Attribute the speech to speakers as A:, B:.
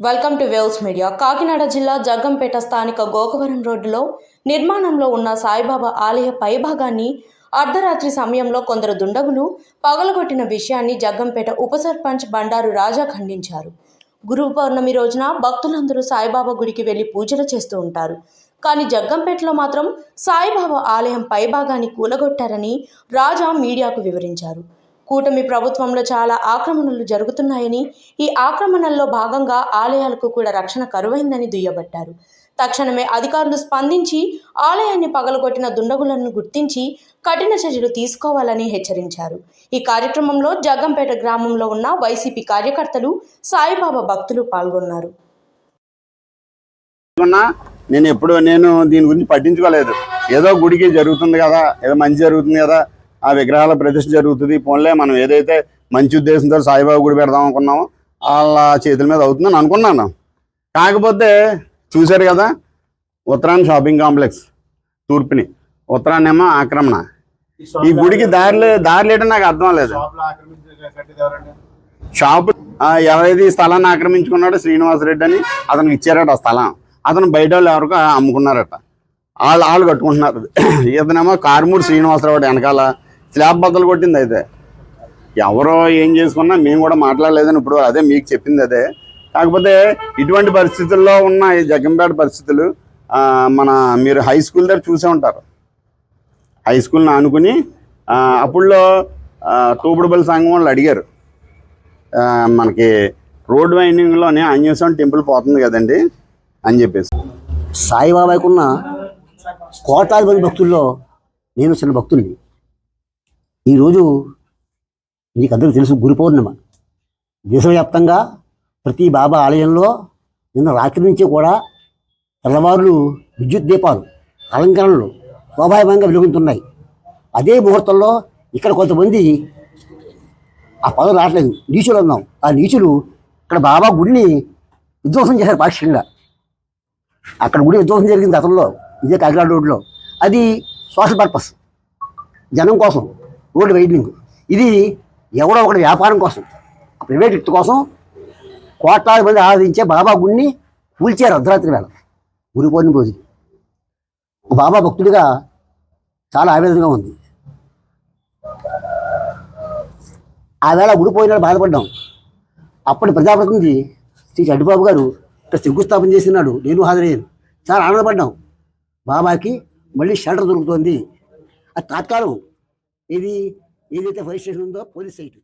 A: Welcome to waves media. Kakinada జిల్లా జగ్గంపేట స్థానిక గోకవరం రోడ్డులో నిర్మాణంలో ఉన్న సాయిబాబా ఆలయ పైభాగాన్ని అర్ధరాత్రి సమయంలో కొందరు దుండగులు పగలగొట్టిన విషయాన్ని జగ్గంపేట ఉప సర్పంచ్ బండారు రాజా ఖండించారు. గురు పౌర్ణమి రోజున భక్తులందరూ సాయిబాబా గుడికి వెళ్లి పూజలు చేస్తూ ఉంటారు. కానీ జగ్గంపేటలో మాత్రం సాయిబాబా ఆలయం పైభాగాన్ని కూలగొట్టారని రాజా మీడియాకు వివరించారు. కూటమి ప్రభుత్వంలో చాలా ఆక్రమణలు జరుగుతున్నాయని, ఈ ఆక్రమణల్లో భాగంగా ఆలయాలకు కూడా రక్షణ కరువైందని దుయ్యబట్టారు. తక్షణమే అధికారులు స్పందించి ఆలయాన్ని పగలగొట్టిన దుండగులను గుర్తించి కఠిన చర్యలు తీసుకోవాలని హెచ్చరించారు. ఈ కార్యక్రమంలో జగ్గంపేట గ్రామంలో ఉన్న వైసీపీ కార్యకర్తలు, సాయిబాబా భక్తులు పాల్గొన్నారు.
B: నేను దీని గురించి పట్టించుకోలేదు. ఏదో గుడికి జరుగుతుంది కదా, ఏదో మంచి జరుగుతుంది కదా, ఆ విగ్రహాల ప్రతిష్ఠ జరుగుతుంది, పోన్లే మనం ఏదైతే మంచి ఉద్దేశంతో సాయిబాబా గుడి పెడదాం అనుకున్నామో వాళ్ళ చేతుల మీద అవుతుందని అనుకున్నాను. కాకపోతే చూశారు కదా, ఉత్తరాయణ షాపింగ్ కాంప్లెక్స్ తూర్పుని, ఉత్తరాయణేమో ఆక్రమణ. ఈ గుడికి దారి లేటని నాకు అర్థం లేదు. షాపు ఎవరైతే ఈ స్థలాన్ని ఆక్రమించుకున్నాడో శ్రీనివాసరెడ్డి అని అతనికి ఇచ్చారట ఆ స్థలం. అతను బయట వాళ్ళు ఎవరికో అమ్ముకున్నారట, వాళ్ళు కట్టుకుంటున్నారు. ఇతనేమో కారుమూడి శ్రీనివాసరావు వెనకాల స్లాబ్ బద్దలు కొట్టింది. అయితే ఎవరో ఏం చేసుకున్నా మేము కూడా మాట్లాడలేదని ఇప్పుడు అదే మీకు చెప్పింది అదే. కాకపోతే ఇటువంటి పరిస్థితుల్లో ఉన్న ఈ జగ్గంపేట పరిస్థితులు మీరు హై స్కూల్ దగ్గర చూసే ఉంటారు. హై స్కూల్ని ఆనుకుని అప్పుడులో తూపుడుపల్లి సంఘం వాళ్ళు అడిగారు, మనకి రోడ్ వైండింగ్లోనే ఆంజనేయ స్వామి టెంపుల్ పోతుంది కదండి అని చెప్పేసి.
C: సాయిబాబాకు ఉన్న కోట్లాది మంది భక్తుల్లో నేను చిన్న భక్తుల్ని. ఈరోజు మీకు అందరికీ తెలుసు, గురు పౌర్ణిమ. దేశవ్యాప్తంగా ప్రతి బాబా ఆలయంలో నిన్న రాత్రి నుంచి కూడా తెల్లవారులు విద్యుత్ దీపాలు, అలంకరణలు స్వాభావికంగా వెలుగుతున్నాయి. అదే ముహూర్తంలో ఇక్కడ కొంతమంది, ఆ పదం రావట్లేదు, నీచులు అన్నాం, ఆ నీచులు ఇక్కడ బాబా గుడిని విధ్వంసం చేశారు పాక్షికంగా. అక్కడ గుడి విధ్వంసం జరిగింది గతంలో, ఇదే కాకినాడ రోడ్లో. అది సోషల్ పర్పస్, జనం కోసం రోడ్డు వైడ్నింగ్. ఇది ఎవడో ఒకటి వ్యాపారం కోసం, ప్రైవేట్ వ్యక్తి కోసం కోట్లాది మంది ఆరాధించే బాబా గుడిని కూల్చారు అర్ధరాత్రి వేళ, గురు పౌర్ణమి రోజు. బాబా భక్తుడిగా చాలా ఆవేదనగా ఉంది. ఆ వేళ గుడి పోయినాడు బాధపడ్డాం. అప్పటి ప్రజాప్రతినిధి శ్రీ చంటిబాబు గారు ఇక్కడ శంకుస్థాపన చేసినాడు, నేను హాజరయ్యాను. చాలా ఆనందపడ్డాం. బాబాకి మళ్ళీ షెల్టర్ దొరుకుతుంది. అది తాత్కాలం. ఏదైతే ఫైర్ స్టేషన్ ఉందో పోలీస్ సైట్.